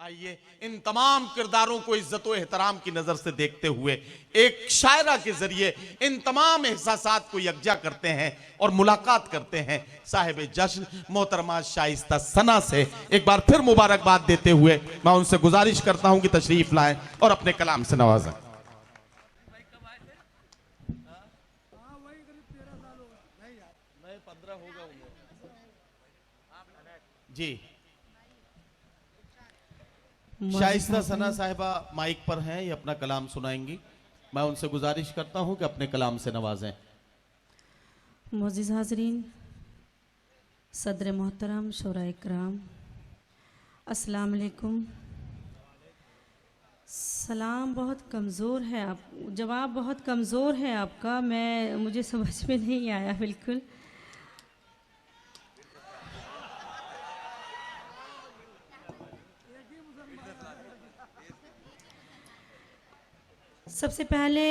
आइए इन तमाम किरदारों को इज्जत व एहतराम की नजर से देखते हुए एक शायरा के जरिए इन तमाम एहसासात को यकजा करते हैं और मुलाकात करते हैं साहिब जश्न मोहतरमा शाइस्ता सना से। एक बार फिर मुबारकबाद देते हुए मैं उनसे गुजारिश करता हूं कि तशरीफ लाएं और अपने कलाम से नवाजें। जी, शाइस्ता सना साहिबा माइक पर हैं, ये अपना कलाम सुनाएंगी। मैं उनसे गुजारिश करता हूं कि अपने कलाम से नवाजें। मोअज़्ज़िज़ हाज़रीन, सदर मोहतरम, शोराए इकराम, अस्सलाम वालेकुम। सलाम बहुत कमज़ोर है, आप जवाब बहुत कमज़ोर है आपका, मुझे समझ में नहीं आया बिल्कुल। सबसे पहले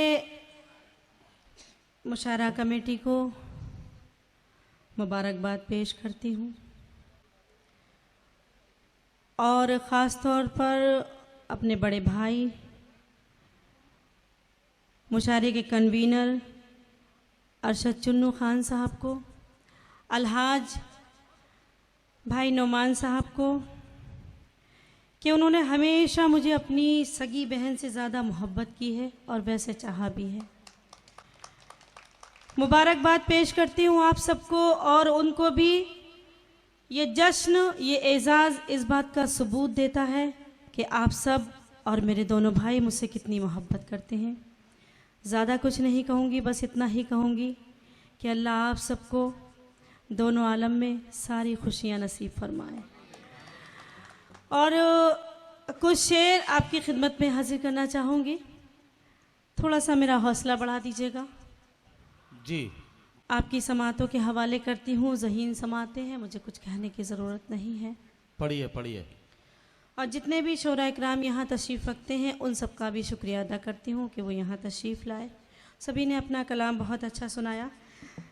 मुशायरा कमेटी को मुबारकबाद पेश करती हूँ और ख़ास तौर पर अपने बड़े भाई मुशायरे के कन्वीनर अरशद चुन्नू खान साहब को, अलहाज भाई नोमान साहब को, कि उन्होंने हमेशा मुझे अपनी सगी बहन से ज़्यादा मोहब्बत की है और वैसे चाहा भी है। मुबारकबाद पेश करती हूँ आप सबको और उनको भी। ये जश्न, ये एज़ाज़ इस बात का सबूत देता है कि आप सब और मेरे दोनों भाई मुझसे कितनी मोहब्बत करते हैं। ज़्यादा कुछ नहीं कहूँगी, बस इतना ही कहूँगी कि अल्लाह आप सबको दोनों आलम में सारी खुशियाँ नसीब फरमाए। और कुछ शेर आपकी खिदमत में हाजिर करना चाहूँगी, थोड़ा सा मेरा हौसला बढ़ा दीजिएगा। जी, आपकी समातों के हवाले करती हूँ, ज़हीन समातें हैं, मुझे कुछ कहने की ज़रूरत नहीं है। पढ़िए पढ़िए। और जितने भी शोरा इकराम यहाँ तशरीफ़ रखते हैं उन सब का भी शुक्रिया अदा करती हूँ कि वो यहाँ तशरीफ़ लाए। सभी ने अपना कलाम बहुत अच्छा सुनाया।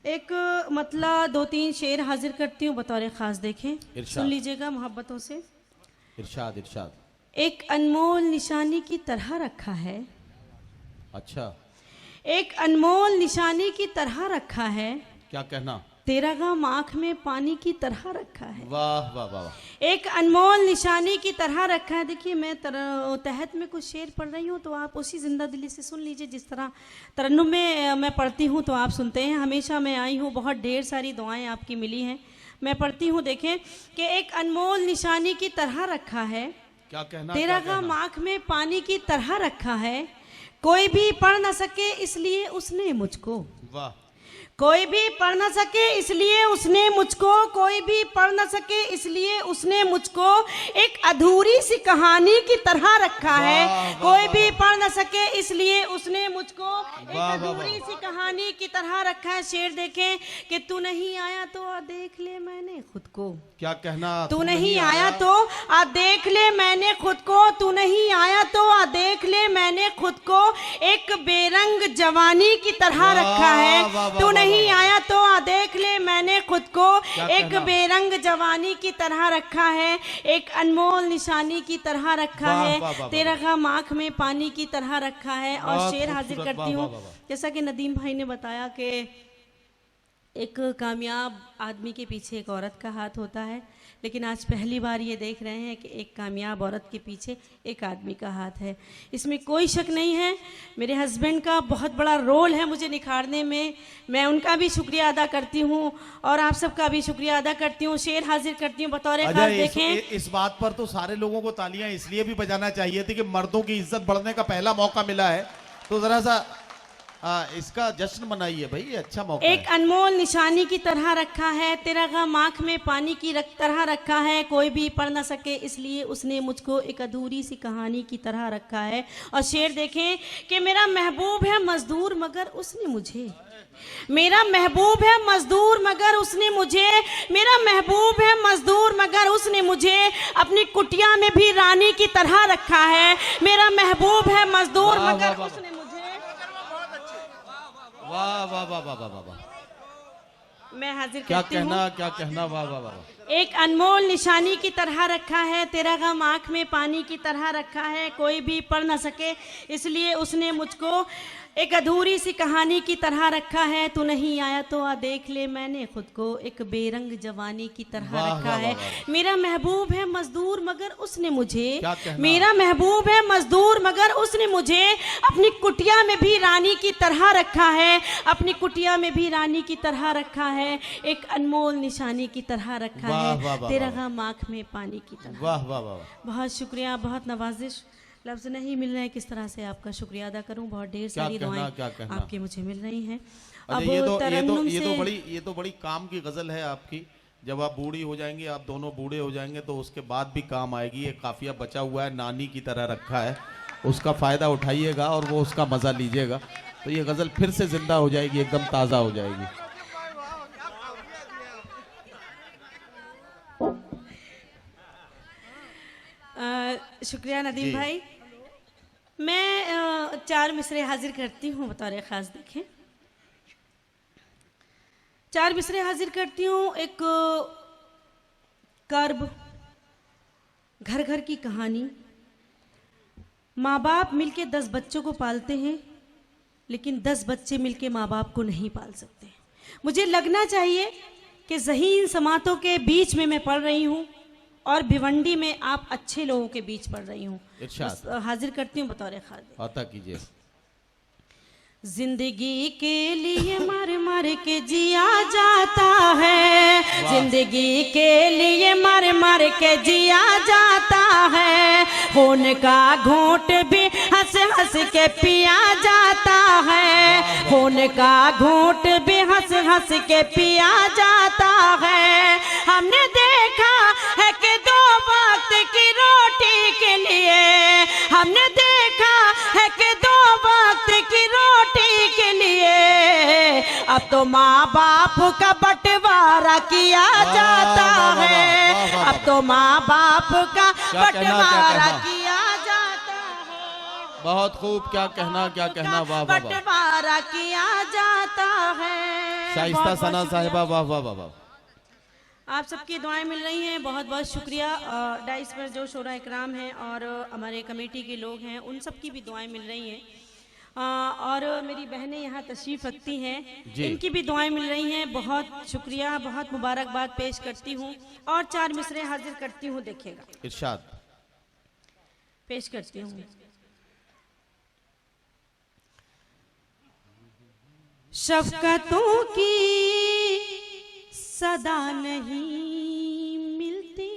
एक मतला 2-3 शेर हाजिर करती हूँ बतौर ख़ास, देखें, सुन लीजिएगा मोहब्बतों से। इरशाद इरशाद। एक अनमोल निशानी की तरह रखा है, अच्छा, एक अनमोल निशानी की तरह रखा है, क्या कहना, तेरा गम आँख में पानी की तरह रखा है। वाह वाह वाह। एक अनमोल निशानी की तरह रखा है। देखिए, मैं तहत में कुछ शेर पढ़ रही हूँ तो आप उसी जिंदा दिली से सुन लीजिए, जिस तरह तरन्नुम में मैं पढ़ती हूँ तो आप सुनते हैं। हमेशा मैं आई हूँ, बहुत ढेर सारी दुआएं आपकी मिली हैं, मैं पढ़ती हूँ। देखें कि एक अनमोल निशानी की तरह रखा है, क्या कहना, तेरा गम आँख में पानी की तरह रखा है, कोई भी पढ़ न सके इसलिए उसने मुझको, वाह, कोई भी पढ़ न सके इसलिए उसने मुझको, कोई भी पढ़ न सके इसलिए उसने मुझको एक अधूरी सी कहानी की तरह रखा है। कोई भी पढ़ न सके इसलिए उसने मुझको एक अधूरी सी कहानी की तरह रखा है। शेर देखें कि तू नहीं आया तो आ देख ले मैंने खुद को, क्या कहना, तू नहीं आया तो आ देख ले मैंने खुद को, तू नहीं आया तो आ देख ले मैंने खुद को, एक बेरंग जवानी की तरह रखा है। तू नहीं आया तो आ देख ले मैंने खुद को, एक बेरंग जवानी की तरह रखा है, एक अनमोल निशानी की तरह रखा है, तेरा गम आँख में पानी की तरह रखा है। और शेर हाजिर करती हूँ, जैसा कि नदीम भाई ने बताया कि एक कामयाब आदमी के पीछे एक औरत का हाथ होता है, लेकिन आज पहली बार ये देख रहे हैं कि एक कामयाब औरत के पीछे एक आदमी का हाथ है। इसमें कोई शक नहीं है, मेरे हस्बैंड का बहुत बड़ा रोल है मुझे निखारने में, मैं उनका भी शुक्रिया अदा करती हूँ और आप सबका भी शुक्रिया अदा करती हूँ। शेर हाजिर करती हूँ बतौर खास। देखें, इस बात पर तो सारे लोगों को तालियां इसलिए भी बजाना चाहिए थी कि मर्दों की इज्जत बढ़ने का पहला मौका मिला है, तो जरा सा इसका जश्न मनाइए भाई, ये अच्छा मौका एक अनमोल निशानी की तरह रखा है, तेरा गम आँख में पानी की तरह रखा है, कोई भी पढ़ ना सके इसलिए उसने मुझको एक अधूरी सी कहानी की तरह रखा है। और शेर देखें कि मेरा महबूब है मजदूर मगर उसने मुझे, मेरा महबूब है मजदूर मगर उसने मुझे, मेरा महबूब है मजदूर मगर उसने मुझे अपनी कुटिया में भी रानी की तरह रखा है। मेरा महबूब है मजदूर मगर उसने मुझे, वाह वाह वाह वाह वाह वाह, मैं हाजिर क्या करती हूँ। कहना, क्या कहना, वाह वाह वाह। एक अनमोल निशानी की तरह रखा है, तेरा गम आँख में पानी की तरह रखा है, कोई भी पढ़ ना सके इसलिए उसने मुझको एक अधूरी सी कहानी की तरह रखा है। तू नहीं आया तो आ देख ले, मैंने खुद को एक बेरंग जवानी की तरह रखा है। मेरा महबूब है मजदूर मगर उसने मुझे, मेरा महबूब है मजदूर मगर उसने मुझे अपनी कुटिया में भी रानी की तरह रखा है, अपनी कुटिया में भी रानी की तरह रखा है, एक अनमोल निशानी की तरह रखा है, तेरा गम आँख में पानी की तरह। वाह वाह वाह, बहुत शुक्रिया, बहुत नवाजिश, लफ्ज़ नहीं मिल रहे हैं किस तरह से आपका शुक्रिया अदा करूं। बहुत ढेर सारी दुआएं आपकी मुझे मिल रही हैं। अब ये तो बड़ी काम की गज़ल है आपकी। जब आप बूढ़ी हो जाएंगी, आप दोनों बूढ़े हो जाएंगे तो उसके बाद भी काम आएगी। ये काफिया बचा हुआ है, नानी की तरह रखा है, उसका फ़ायदा उठाइएगा और वो उसका मज़ा लीजिएगा, तो ये गज़ल फिर से जिंदा हो जाएगी, एकदम ताज़ा हो जाएगी। शुक्रिया नदीम भाई। मैं 4 मिसरे हाजिर करती हूँ बतौर ख़ास। देखें, 4 मिसरे हाजिर करती हूँ। एक कर्ब, घर घर की कहानी। माँ बाप मिलके 10 बच्चों को पालते हैं, लेकिन 10 बच्चे मिलके माँ बाप को नहीं पाल सकते। मुझे लगना चाहिए कि ज़हीन समातों के बीच में मैं पढ़ रही हूँ और भिवंडी में आप अच्छे लोगों के बीच पढ़ रही हूँ। हाजिर करती हूँ बतौर खास। आता कीजिए। जिंदगी के लिए मर मर के जिया जाता है, जिंदगी के लिए मर मर के जिया जाता है, खून का घूंट भी हंस हंस के पिया जाता है, खून का घूंट भी हंस हंस के पिया जाता है। हमने देखा है कि 2 वक्त की रोटी के लिए, हमने देखा है कि 2 वक्त की रोटी के लिए अब तो माँ बाप का बंटवारा किया जाता है, अब तो माँ बाप का बंटवारा किया जाता है। बहुत खूब, क्या कहना क्या कहना, वाह वाह, बंटवारा किया जाता है। शाइस्ता सना साहिबा, वाह वाह वाह वाह। आप सबकी दुआएं मिल रही हैं, बहुत बहुत शुक्रिया। डाइस पर जो शोरा इकराम हैं और हमारे कमेटी के लोग हैं, उन सब की भी दुआएं मिल रही हैं। और मेरी बहनें यहाँ तशरीफ़ रखती हैं, इनकी भी दुआएं मिल रही हैं। बहुत शुक्रिया, बहुत मुबारकबाद पेश करती हूँ और 4 मिसरे हाजिर करती हूँ। देखिएगा, इरशाद पेश करती हूँ। शफ़क़तों की सदा नहीं मिलती,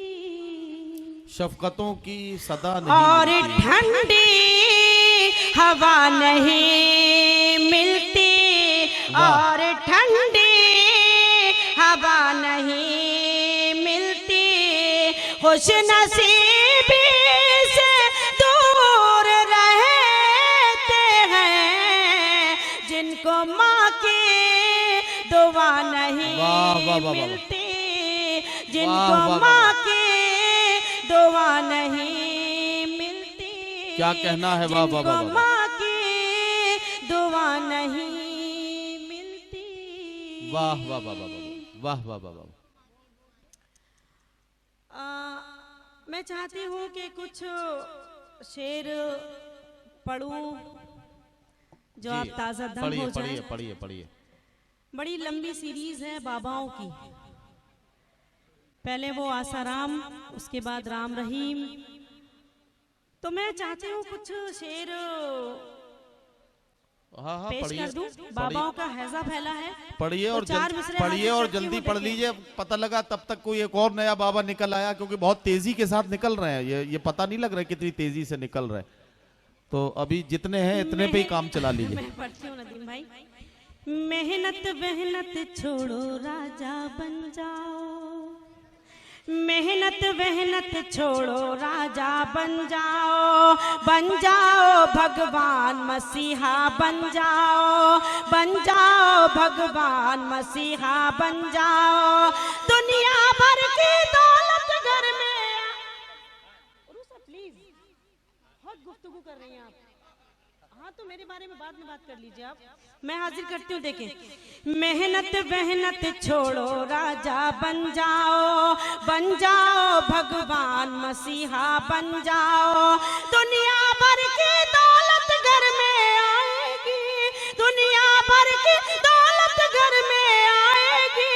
शफ़क़तों की सदा नहीं और मिलती, ठंडी हवा नहीं मिलती, और ठंडी हवा नहीं मिलती। खुश नसीबी से दूर रहते हैं जिनको माँ की दुआ नहीं मिलती, जिनको माँ की दुआ नहीं मिलती। क्या कहना है, वाह वाह वाह, माँ की दुआ नहीं मिलती। वाह वाह वाह वाह वाह वाह वाह। मैं चाहती हूँ कि कुछ शेर पढ़ूं जो आप ताज़ा दम हो जाए। पढ़िए पढ़िए पढ़िए। बड़ी लंबी सीरीज है बाबाओं की। पहले वो आसाराम, उसके बाद राम रहीम। तो मैं चाहती हूँ कुछ शेर पेश कर दूं। बाबाओं का हैजा फैला है, पढ़िए और पढ़िए और जल्दी पढ़ लीजिए। पता लगा तब तक कोई एक और नया बाबा निकल आया, क्योंकि बहुत तेजी के साथ निकल रहे हैं। ये पता नहीं लग रहा है कितनी तेजी से निकल रहे हैं। तो अभी जितने हैं इतने पे ही काम चला लीजिए। मैं पढ़ती हूँ नदीम भाई। मेहनत वहनत छोड़ो राजा बन जाओ, मेहनत वहनत छोड़ो राजा बन जाओ, बन जाओ भगवान मसीहा बन जाओ, बन जाओ भगवान मसीहा बन जाओ। दुनिया भर की दौलत घर में, प्लीज बहुत गुफ्तगू कर रही हैं आप, हाँ तो मेरे बारे में बाद में बात कर लीजिए आप, मैं हाजिर करती हूँ। देखें, मेहनत मेहनत छोड़ो राजा बन जाओ भगवान मसीहा बन जाओ। दुनिया भर की दौलत घर में आएगी, दुनिया भर की दौलत घर में आएगी,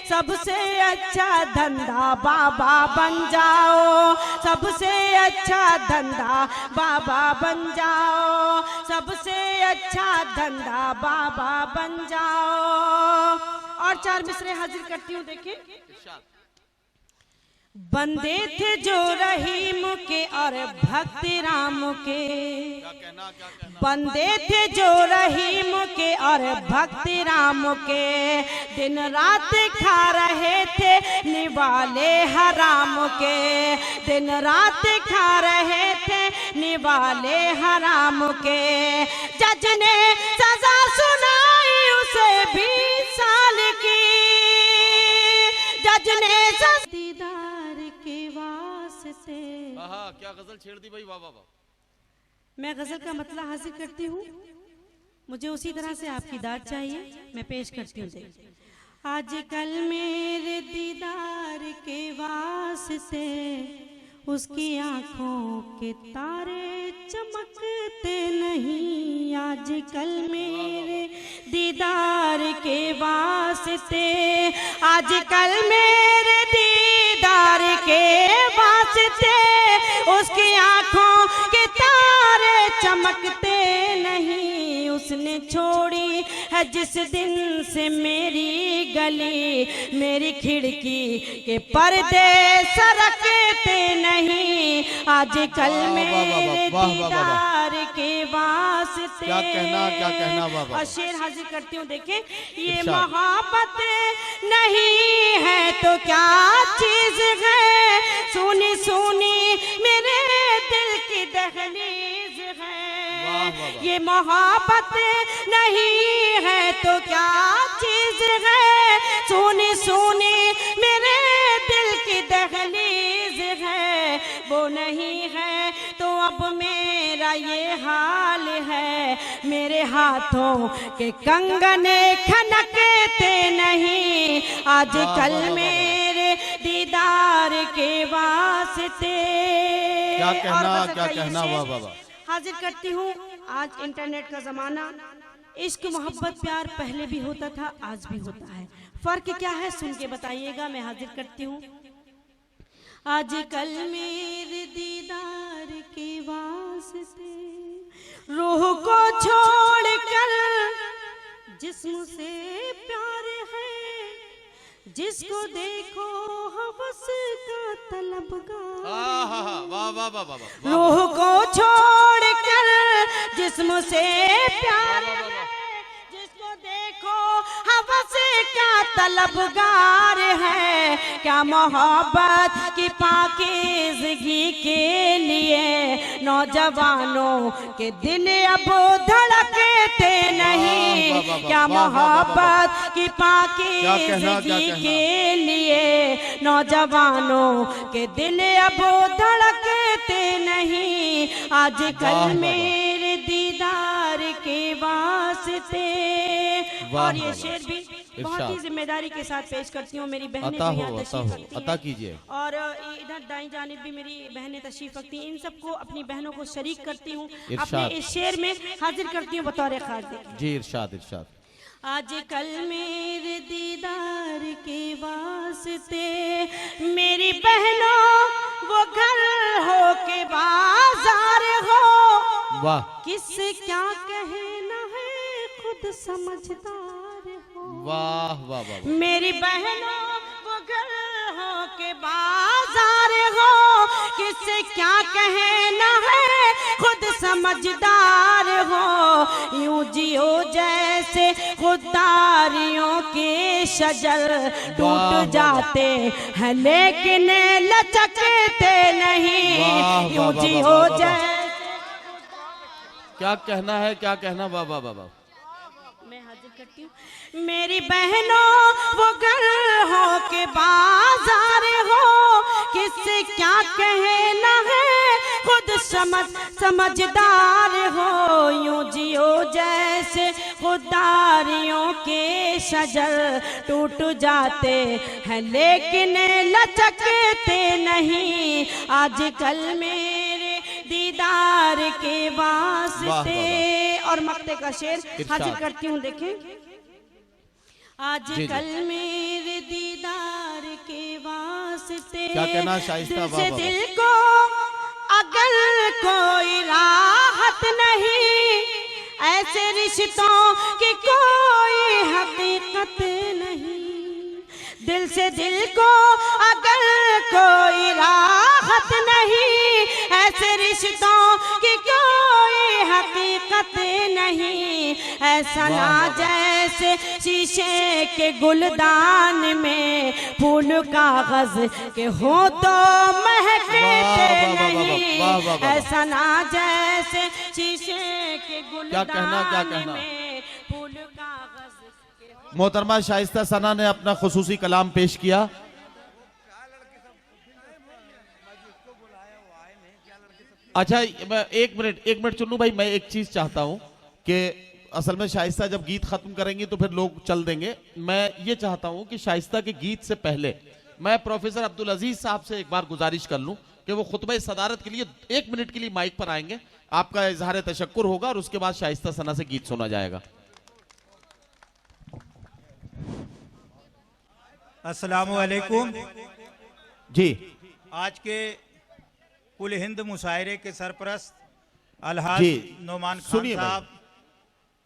सबसे अच्छा धंधा बाबा बन जाओ, सबसे अच्छा धंधा बाबा बन जाओ, सबसे अच्छा धंधा बाबा बन जाओ। और 4 मिसरे हाजिर करती हूँ। देखिए, बंदे थे जो रहीम के और भक्त राम के, बंदे थे जो रहीम के और भक्त राम के, दिन रात खा रहे थे निवाले हराम के, दिन रात खा रहे थे निवाले हराम के। जज ने सजा सुनाई उसे 20 साल की, जज ने दीदार के वास्ते। क्या गजल छेड़ दी भाई, वाह वाह वाह। मैं गजल का मतलब हासिल करती हूँ, मुझे उसी तरह से आपकी दाद चाहिए, मैं पेश करती हूँ। आजकल मेरे दीदार के वास्ते उसकी आंखों के तारे चमकते नहीं, आजकल मेरे दीदार के वास्ते, आजकल मेरे दीदार के वास्ते उसकी आंखों के तारे चमकते नहीं। उसने छोड़ी है जिस दिन से मेरी गली, मेरी खिड़की के पर्दे सरकते नहीं, आजकल मेरे दीदार के वास्ते। क्या कहना बाबा। और शेर हाजिर करती हूँ। देखें, ये मोहब्बत नहीं है तो क्या चीज है, सुनी सुनी मेरे दिल की दहलीज है। ये मोहब्बत नहीं है तो क्या चीज है, सुनी सुनी मेरे दिल की दहलीज है। वो नहीं है तो अब मेरा ये हाल है, मेरे हाथों के कंगने खनकते नहीं, आजकल मेरे दीदार के वास्ते। क्या कहना वाह वाह। हाजिर करती हूँ, आज इंटरनेट का जमाना, इश्क मोहब्बत प्यार पहले भी होता था, आज भी होता है, फर्क क्या है सुन के बताइएगा। मैं हाजिर करती हूँ। आजकल मेरे दीदार के वास्ते रूह को छोड़कर जिस्म से प्यार है, जिसको देखो हवस का तलबगार, रूह को छोड़कर जिस्म से प्यार है, जिसको देखो हवस का तलबगार है। क्या मोहब्बत की पाकीज़गी के लिए नौजवानों के दिल अब धड़कते नहीं, क्या मोहब्बत की पाकीज़गी के लिए नौजवानों के दिल अब धड़कते नहीं, आजकल मेरे दीदार के वास्ते। और ये शेर भी बहुत ही जिम्मेदारी के साथ पेश करती हूँ। मेरी बहनें अता कीजिए, और इधर दाईं जानिब भी मेरी बहनें तशरीफ रखती हैं, इन सबको अपनी बहनों को शरीक करती हूँ, अपने इस शेर में हाजिर करती हूँ बतौर खास। जी इरशाद इरशाद। आजकल मेरे दीदार के वास्ते मेरी बहनों वो घर हो के बाजार हो, वाह, किससे क्या कहना है खुद समझदार हो। वाह वाह वाह। मेरी बहनों वो घर हो के बाजार हो, किससे क्या कहना है खुद समझदार हो। यूं जियो जैसे खुदारियों के शजर टूट जाते हैं लेकिन लचकते नहीं, यूं जियो जैसे। क्या कहना है, क्या कहना, वाह वाह वाह। मैं हाजिर करती हूँ। मेरी बहनों वो घर हो के बाजार हो, किससे क्या कहना है खुद समझदार हो, यूं जियो जैसे खुदारियों के शजर टूट जाते हैं लेकिन लचकते नहीं, आजकल मेरे दीदार के वास्ते। और मक्ते का शेर हाजिर करती हूँ, देखें। आजकल मेरे दीदार के वास्ते क्या कहना शाइस्ता? दिल से दिल को अगर कोई राहत नहीं, ऐसे रिश्तों की कोई हकीकत नहीं। दिल से दिल को अगर कोई राहत नहीं, ऐसे रिश्तों की कोई हकीकत नहीं। ऐसा ना जैसे शीशे के गुलदान में फूल कागज के हो तो महकते नहीं, ऐसा ना जैसे शीशे के गुलदान में फूल कागज के। मोहतरमा शाइस्ता सना ने अपना खुसूसी कलाम पेश किया। अच्छा, एक मिनट चुन्नू भाई, मैं एक चीज चाहता हूं कि असल में शाइस्ता जब गीत खत्म करेंगी तो फिर लोग चल देंगे। मैं ये चाहता हूं कि शाइस्ता के गीत से पहले मैं प्रोफेसर अब्दुल अजीज साहब से एक बार गुजारिश कर लूं कि वो खुतबा सदारत के लिए 1 मिनट के लिए माइक पर आएंगे। आपका इजहार तशक्कुर होगा और उसके बाद शाइस्ता सना से गीत सुना जाएगा। अस्सलामु अलैकुम जी। आज के कुल हिंद मुशायरे के सरपरस्त अलहाज नोमान खान साहब,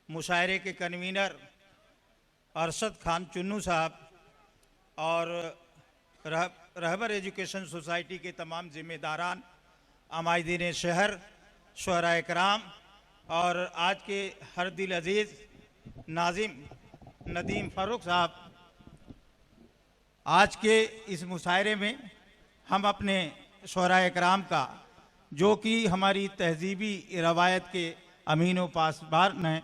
मुशायरे के कन्वीनर अरशद खान चुन्नू साहब और रहबर एजुकेशन सोसाइटी के तमाम जिम्मेदारान, अमायदीन शहर, शुअराए कराम और आज के हर दिल अजीज़ नाजिम नदीम फ़ारूक साहब, आज के इस मुशायरे में हम अपने शुअराए कराम का, जो कि हमारी तहजीबी रवायत के अमीन व पासबान हैं,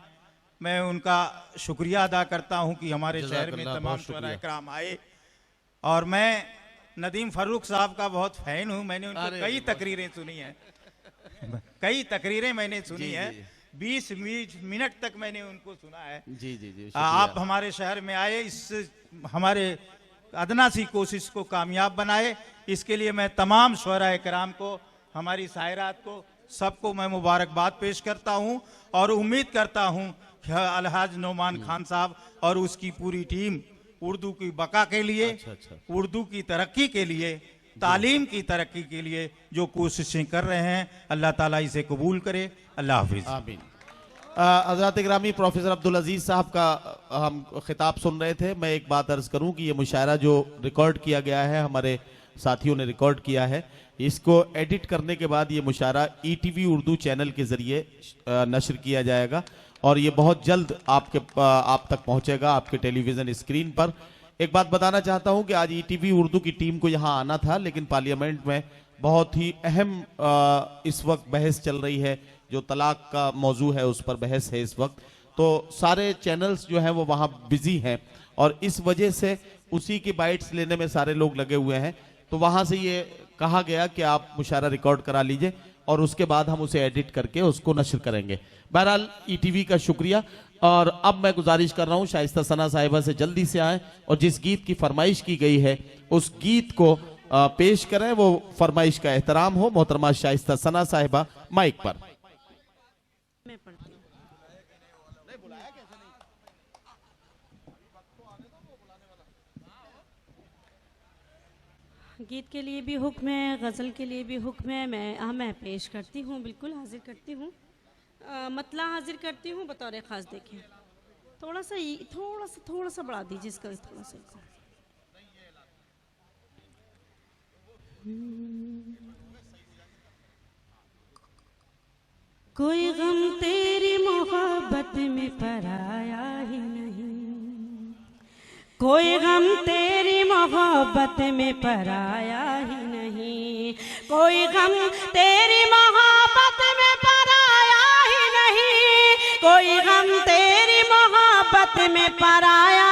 मैं उनका शुक्रिया अदा करता हूं कि हमारे शहर में तमाम शुअराए कराम आए। और मैं नदीम फ़ारूक साहब का बहुत फ़ैन हूं, मैंने उनको कई तकरीरें सुनी हैं, कई तकरीरें मैंने सुनी है। 20 मिनट तक मैंने उनको सुना है। जी। आप हमारे शहर में आए, इस हमारे अदना सी कोशिश को कामयाब बनाए, इसके लिए मैं तमाम शुअराए कराम को, हमारी सायरात को, सबको मैं मुबारकबाद पेश करता हूं और उम्मीद करता हूं कि अलहाज नोमान खान साहब और उसकी पूरी टीम उर्दू की बका के लिए, उर्दू की तरक्की के लिए, तालीम की तरक्की के लिए जो कोशिशें कर रहे हैं, अल्लाह ताला इसे कबूल करे। अल्लाह हाफिज़। आमीन। हज़रात ग्रामी, प्रोफेसर अब्दुल अजीज साहब का हम खिताब सुन रहे थे। मैं एक बात अर्ज करूं कि ये मुशायरा जो रिकॉर्ड किया गया है, हमारे साथियों ने रिकॉर्ड किया है, इसको एडिट करने के बाद ये मुशायरा ETV उर्दू चैनल के जरिए नशर किया जाएगा और ये बहुत जल्द आप तक पहुंचेगा आपके टेलीविजन स्क्रीन पर। एक बात बताना चाहता हूं कि आज ETV उर्दू की टीम को यहां आना था, लेकिन पार्लियामेंट में बहुत ही अहम इस वक्त बहस चल रही है, जो तलाक का मौजू है उस पर बहस है इस वक्त, तो सारे चैनल्स जो हैं वो वहाँ बिजी हैं और इस वजह से उसी की बाइट्स लेने में सारे लोग लगे हुए हैं। तो वहाँ से ये कहा गया कि आप मुशायरा रिकॉर्ड करा लीजिए और उसके बाद हम उसे एडिट करके उसको नशर करेंगे। बहरहाल ETV का शुक्रिया। और अब मैं गुजारिश कर रहा हूँ शाइस्ता सना साहिबा से जल्दी से आएँ और जिस गीत की फरमाइश की गई है उस गीत को पेश करें, वो फरमाइश का एहतराम हो। मोहतरमा शाइस्ता सना साहिबा माइक पर। मैं पढ़ती हूँ। गीत के लिए भी हुक्म है, गज़ल के लिए भी हुक्म है। मैं पेश करती हूँ, बिल्कुल हाजिर करती हूँ, मतला हाजिर करती हूँ बतौर ख़ास। देखें, थोड़ा सा बढ़ा दीजिए इसका, थोड़ा सा। कोई गम तेरी मोहब्बत में पराया ही नहीं, कोई गम तेरी मोहब्बत में पराया ही नहीं, कोई गम तेरी मोहब्बत में पराया ही नहीं, कोई गम तेरी मोहब्बत में पराया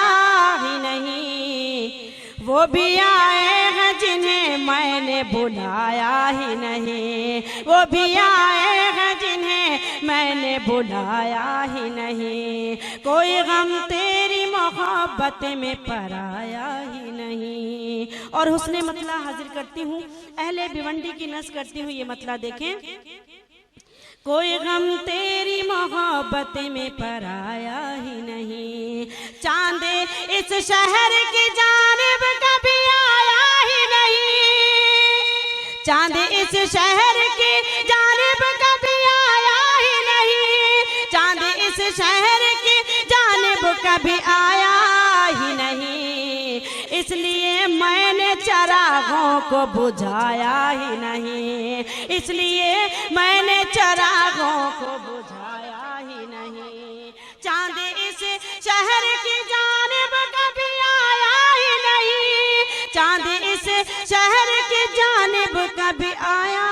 ही नहीं। वो भी आए हैं जिन्हें मैंने बुलाया ही नहीं, वो भी आए हैं जिन्हें मैंने बुलाया ही नहीं। कोई गम तेरी मोहब्बत में पराया ही नहीं। और हुस्ने मतला हाजिर करती हूँ, अहले भिवंडी की नस करती हूँ। ये मतला देखें, कोई गम तेरी मोहब्बत में पराया ही नहीं। चांद इस शहर की जानिब कभी आया ही नहीं, चांद इस शहर की जानिब कभी आया ही नहीं, चांद इस शहर की जानिब कभी आया ही नहीं। इसलिए मैंने चरागों को बुझाया ही नहीं, इसलिए मैंने चरागों को बुझाया ही नहीं। चांद इस शहर की जानिब कभी आया ही नहीं, चांद इस शहर की जानिब कभी आया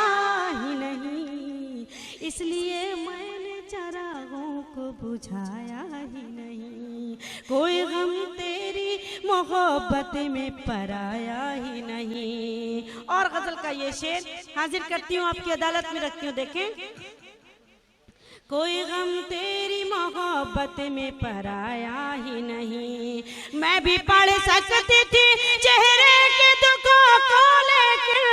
ही नहीं। इसलिए मैंने चरागों को बुझाया ही नहीं। कोई गम तेरी मोहब्बत में पराया ही नहीं। और गजल का ये शेर हाजिर करती हूँ, आपकी अदालत में रखती हूँ। देखें, कोई गम तेरी मोहब्बत में पराया ही नहीं। मैं भी पढ़ सकती थी चेहरे के दुखों को लेकर,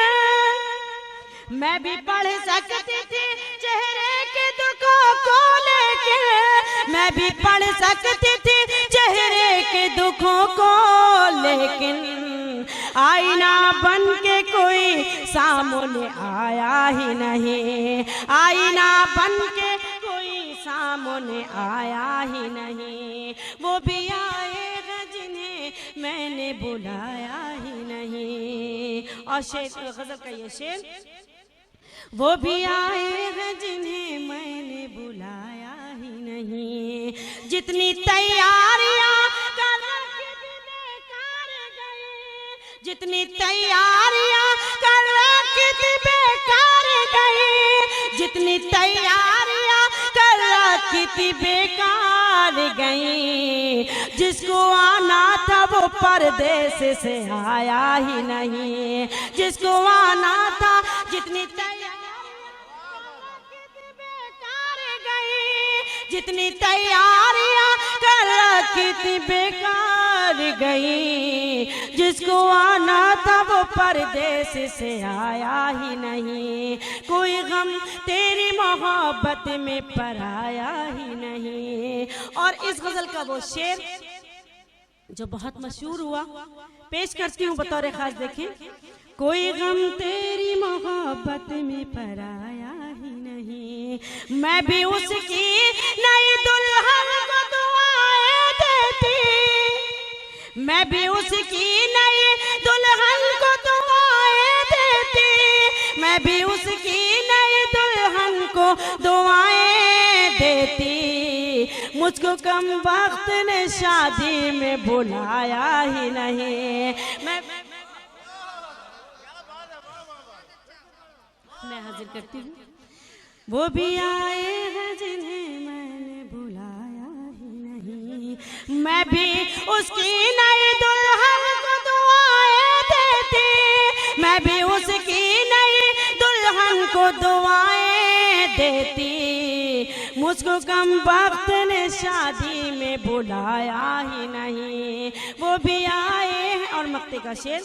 मैं भी पढ़ सकती थी चेहरे के दुखों को लेकर, मैं भी पढ़ सकती थी चेहरे के दुखों को, लेकिन आईना बन के कोई सामने आया ही नहीं, आईना बन के कोई सामने आया ही नहीं। वो भी आएगा जिन्हें मैंने बुलाया ही नहीं। और शेर, गजल का ये शेर, वो भी आएगा जिन्हें मैंने बुलाया ही नहीं। जितनी तैयारियां कर रखी थी बेकार गई, जितनी तैयारियां कर रखी थी बेकार गई, जितनी तैयारियां कर रखी थी बेकार गई। जिसको आना था वो परदेस से आया ही नहीं, जिसको आना था, जितनी जितनी तैयारियां कर रखी थी बेकार गई। जिसको आना था वो परदेस से आया ही नहीं। कोई गम तेरी मोहब्बत में पराया ही नहीं। और इस गजल का वो शेर जो बहुत मशहूर हुआ, पेश करती हूँ बतौर खास। देखें, कोई गम तेरी मोहब्बत में पराया ही नहीं, मैं भी उसकी नई दुल्हन को दुआएं देती, मैं भी उसकी नई दुल्हन को दुआएं देती, मैं भी उसकी नई दुल्हन को दुआएं देती। मुझको कम वक्त ने शादी में बुलाया ही नहीं। मैं हाजिर करती हूँ, वो भी आए हैं जिन्हें मैंने बुलाया ही नहीं। मैं भी उसकी नई दुल्हन को दुआएं देती, मैं भी उसकी नई दुल्हन को दुआएं देती। मुझको कम वक्त ने शादी में बुलाया ही नहीं। वो भी आए हैं। और मक्ते का शेर,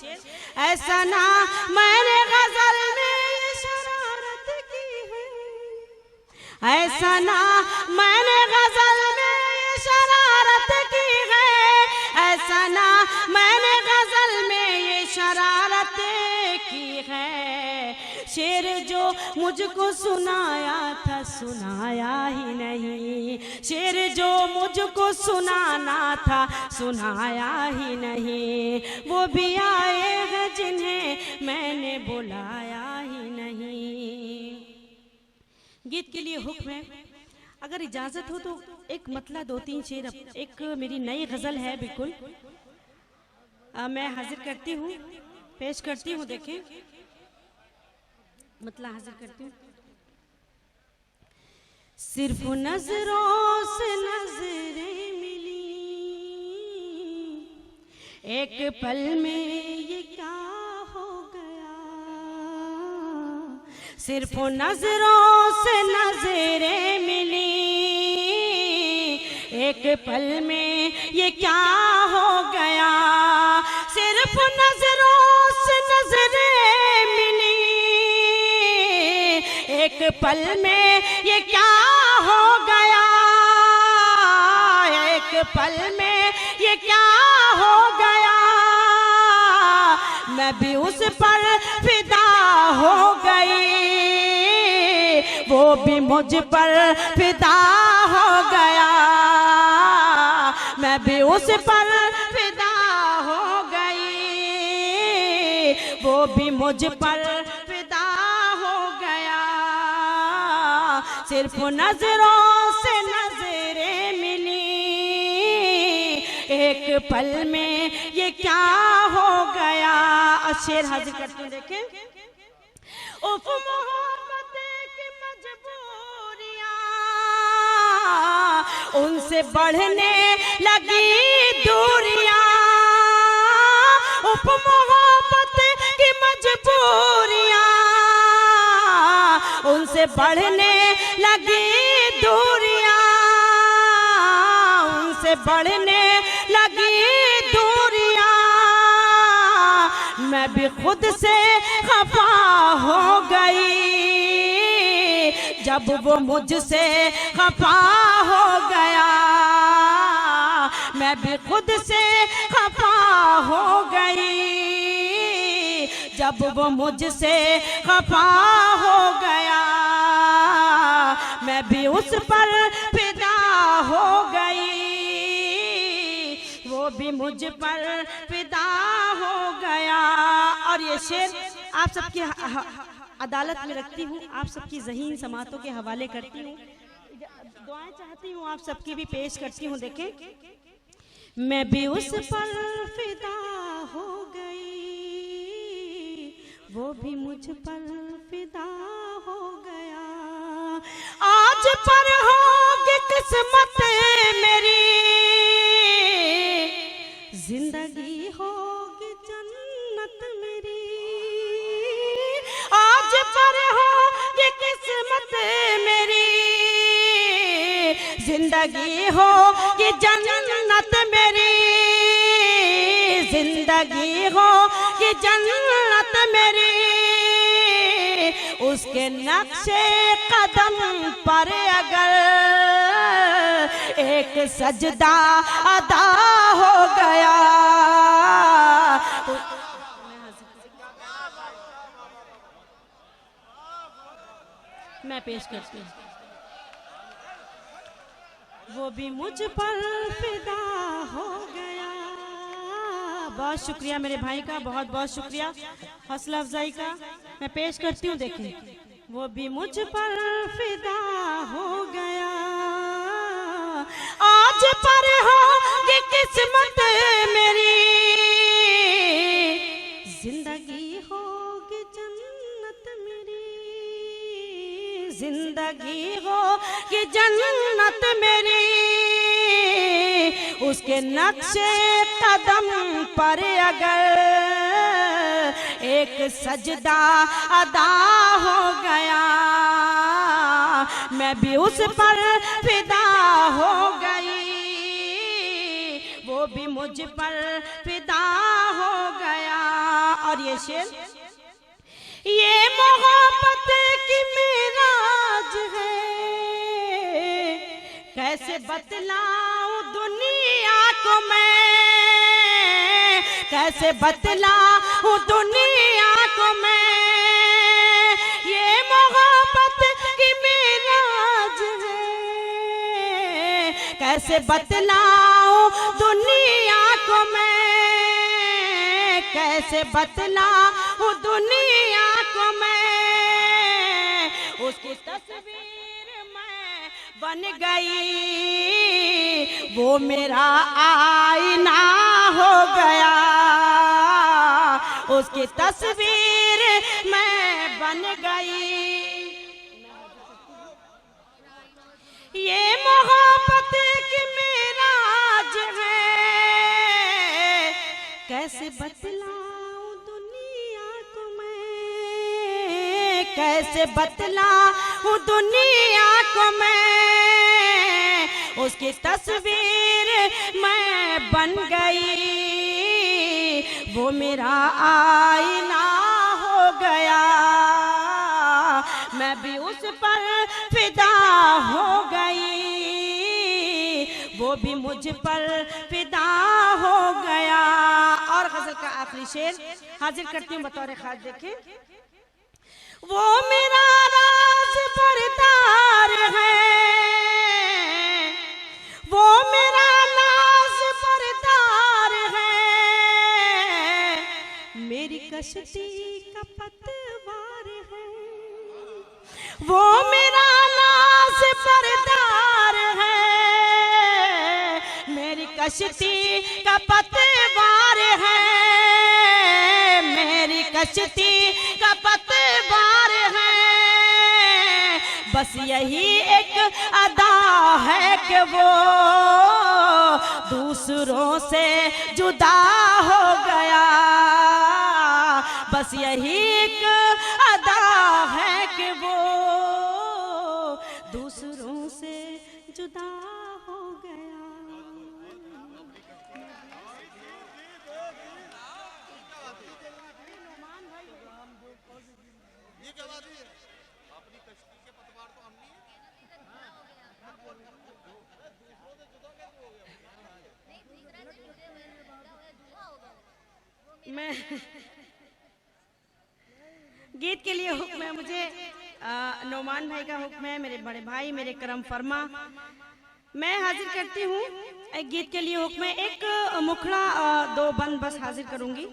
ऐसा ना मैंने गजल में शरारत की है, ऐसा ना मैंने गजल में शरारत की है, ऐसा ना मैंने गजल में ये शरारत की है। शेर जो मुझको सुनाया था सुनाया ही नहीं, शेर जो मुझको सुनाना था सुनाया ही नहीं। वो भी आए हैं जिन्हें मैंने बुलाया ही नहीं। गीत के लिए हुक्म है, अगर इजाजत हो तो एक मतला 2-3 शेर, एक मेरी नई गजल है बिल्कुल, मैं हाजिर करती हूँ, पेश करती हूँ। देखें, मतला हाजिर करती हूँ। सिर्फ नजरों से नजरें मिली, एक पल में ये क्या हो गया, सिर्फ नजरों से नजरें मिली, एक पल में ये क्या हो गया, सिर्फ नजरों से नजरें मिली, एक पल में ये क्या हो गया, एक पल में ये क्या हो गया, मैं भी उस पर फिदा हो गई, वो भी मुझ पर फिदा हो गया, मैं भी उस पर फिदा हो गई, वो भी मुझ पर फिदा हो गया, सिर्फ नजरों से नजरें मिली, एक पल में ये क्या हो गया। और शेर हाजिर करते हैं, देखें। उफ मोहब्बत की मजबूरियां, उनसे बढ़ने लगी दूरियां, उफ मोहब्बत की मजबूरियां, उनसे बढ़ने लगी दूरियां, उनसे बढ़ने लगी दूरियां, मैं भी खुद से खफा हो गई, जब वो मुझसे खफा हो गया, मैं भी खुद से खफा हो गई, जब वो मुझसे खफा हो गया, मैं भी उस पर फिदा हो गई, वो भी मुझ पर फिदा हो गया। और ये शेर आप सबकी अदालत में रखती हूँ, आप सबकी ज़हीन समातों के हवाले करती हूँ, दुआएं चाहती हूँ, आप सबकी भी पेश करती हूँ। देखें, मैं भी उस पर फिदा हो गई, वो भी मुझ पर फिदा हो गया, आज पर होगी किस्मत मेरी, जिंदगी होगी जन्नत मेरी, आज पर होगी किस्मत मेरी, जिंदगी होगी जन्नत मेरी, जिंदगी होगी जन्नत मेरी, उसके नक्शे कदम पर अगर एक सजदा अदा हो गया, मैं पेश करती हूँ, वो भी मुझ पर फिदा हो गया। बहुत शुक्रिया मेरे भाई का, बहुत बहुत शुक्रिया हौसला अफजाई का। मैं पेश करती हूँ, देखें, वो भी मुझ पर फिदा हो गया, आज पर होगी किस्मत मेरी, जिंदगी होगी जन्नत मेरी, जिंदगी होगी जन्नत मेरी, उसके नक्शे कदम पर अगर एक सजदा अदा हो गया, मैं भी उस पर फिदा हो गई, वो भी मुझ पर फिदा हो गया। और ये शेर, ये मोहब्बत की मेराज है, कैसे बतलाऊं दुनिया को मैं, कैसे बतलाऊं दुनिया को मैं, ये मोहब्बत की मेराज है, कैसे बतलाऊं दुनिया को मैं, कैसे बतलाऊं दुनिया को मैं, उसकी तस्वीर मैं बन गई, वो मेरा आईना हो गया, उसकी तस्वीर मैं बन गई। ये मोहब्बत की मेराज है, कैसे बतलाऊं दुनिया को मैं, उसकी तस्वीर मैं बन गई, वो मेरा आईना हो गया, मैं भी उस पर फिदा हो गई, वो भी मुझ पर फिदा हो गया। और गजल का आखिरी शेर हाजिर करती हूँ बतौर खास, देखें। वो मेरा राज परदार है, वो मेरा नाज परदार है, मेरी कश्ती का पतवार है, वो मेरा नाज परदार है, मेरी कश्ती का पतवार है, मेरी कश्ती का पतवार है, बस यही एक अदा है कि वो दूसरों से जुदा हो गया, बस यही एक अदा है कि वो दूसरों से जुदा हो गया। मैं गीत के लिए हुक्म है मुझे, नौमान भाई का हुक्म है, मेरे बड़े भाई, मेरे करम फरमा, मैं हाजिर करती हूँ। एक गीत के लिए हुक्म है, एक मुखड़ा दो बंद बस हाजिर करूंगी।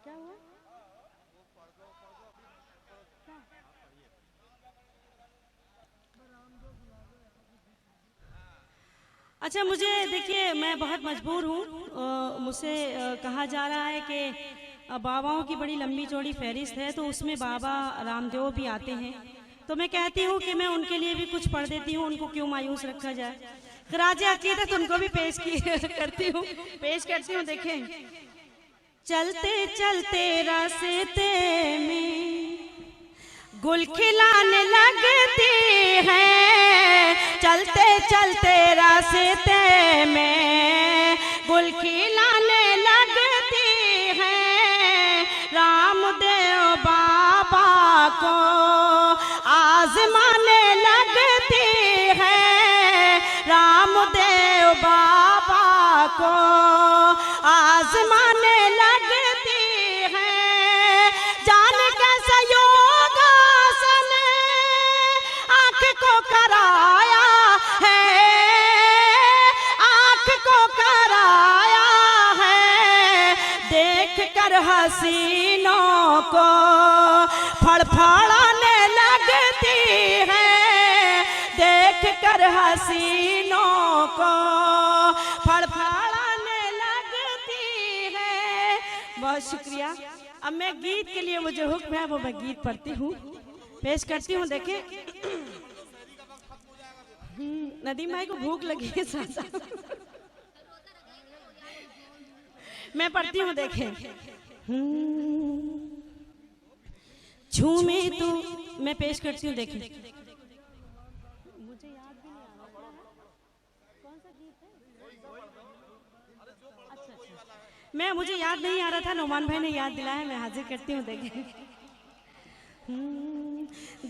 क्या हुआ? अच्छा, मुझे देखिए मैं बहुत मजबूर हूँ, मुझसे कहा जा रहा है कि बाबाओं की बड़ी लंबी चौड़ी फहरिस्त है, तो उसमें बाबा रामदेव भी आते हैं, तो मैं कहती हूँ कि मैं उनके लिए भी कुछ पढ़ देती हूँ, उनको क्यों मायूस रखा जाए। खराज अकीदत उनको भी पेश करती हूँ, देखें। चलते चलते रास्ते में गुल खिलाने लगती है, चलते चलते रास्ते में गुल खिलाने लगती है, रामदेव बाबा को आजमाने लगती है, रामदेव बाबा को आजमाने लगती है, जान कैसा योगासन आँख को कराया है, आँख को कराया है, देख कर हसीनों को फड़फड़ाने लगती है, देख कर हसीनों को फड़फड़ाने लगती है। बहुत शुक्रिया। अब मैं गीत के लिए मुझे हुक्म है, वो मैं गीत पढ़ती हूँ, पेश करती हूँ, देखें। नदीम भाई को भूख लगी है साथ, मैं पढ़ती हूँ, देखें। झूमे तो मैं पेश करती हूँ, देखें। मुझे याद भी नहीं आ रहा कौन सा गीत है। अच्छा, मुझे याद नहीं आ रहा था, नौमान भाई ने याद दिलाया, मैं हाजिर करती हूँ, देखें।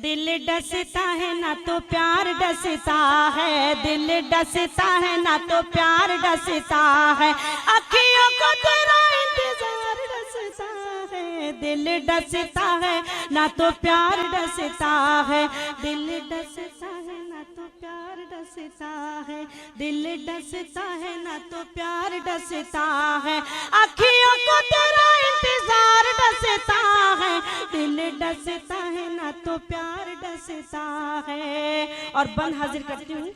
दिल डसता है ना तो प्यार डसता है, दिल डसता है ना तो प्यार डसता है, अखियों को तेरा इंतजार डसता है, दिल डसता है ना तो प्यार डसता है, दिल डसता है ना तो प्यार डसता है, दिल डसता है ना तो प्यार डसता है, अखियों को तेरा इंतजार डसता है, दिल डसता है ना तो प्यार डसता है। और बंद हाजिर करती हूँ।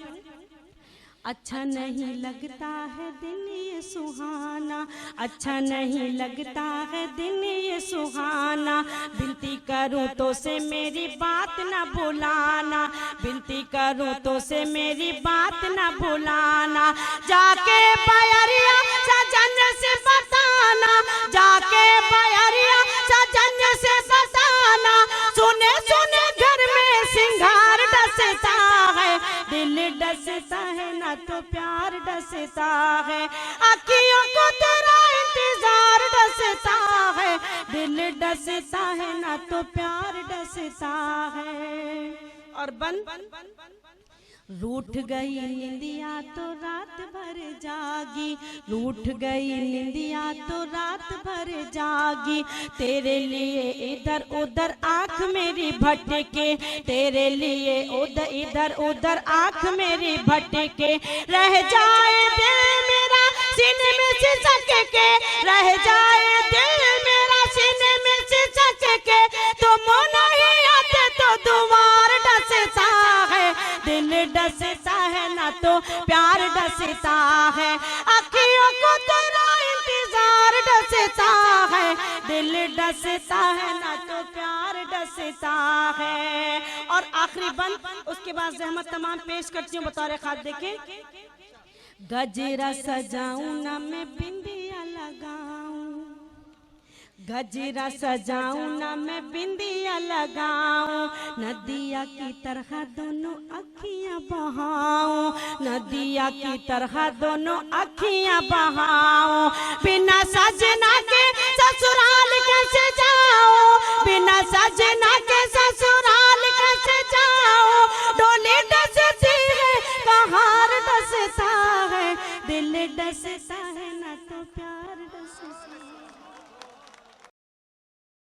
अच्छा नहीं लगता है दिन ये सुहाना, अच्छा नहीं लगता है दिन ये सुहाना, विनती करूँ तो से मेरी बात न भुलाना, विनती करूँ तो से मेरी बात न भुलाना, जाके बयरिया सजन से बताना, जाके बयरिया सजन से बताना, जमाना, सुने सुने घर में सिंगार डसता है, दिल डसता है ना तो प्यार डसता है, अखियों को तेरा इंतजार डसता है, दिल डसता है ना तो प्यार डसता है। और बन रूठ गई निंदिया तो रात भर जागी, रूठ गई निंदिया तो रात भर जागी, तेरे लिए इधर उधर आंख मेरी भटके, तेरे लिए उधर इधर उधर आंख मेरी भटके, रह जाए दिल मेरा सीने में सिसक के, रह जाए दिल मेरा सीने में सिसक के, तुम नहीं आते तो द्वार डसता है, दिल डसता है ना तो प्यार डसता है, अखियों को तेरा इंतजार डसता है, दिल डसता है ना तो प्यार डसता है। और आखिरी बंद, उसके बाद ज़हमत तमाम पेश करती हूँ बतौर खास। देखे, गजरा सजाऊं ना मैं बिंदिया लगाऊं, गजरा सजाऊं ना मैं बिंदिया लगाऊं, नदिया की तरह दोनों अखियां बहाऊं, नदिया की तरह दोनों अखियां बहाऊं, बिना सजना के ससुराल कैसे जाऊं, बिना सजना के ससुराल कैसे जाऊं, डोली डसती है कहार डसता है, दिल डसता है ना तो प्यार डसता है।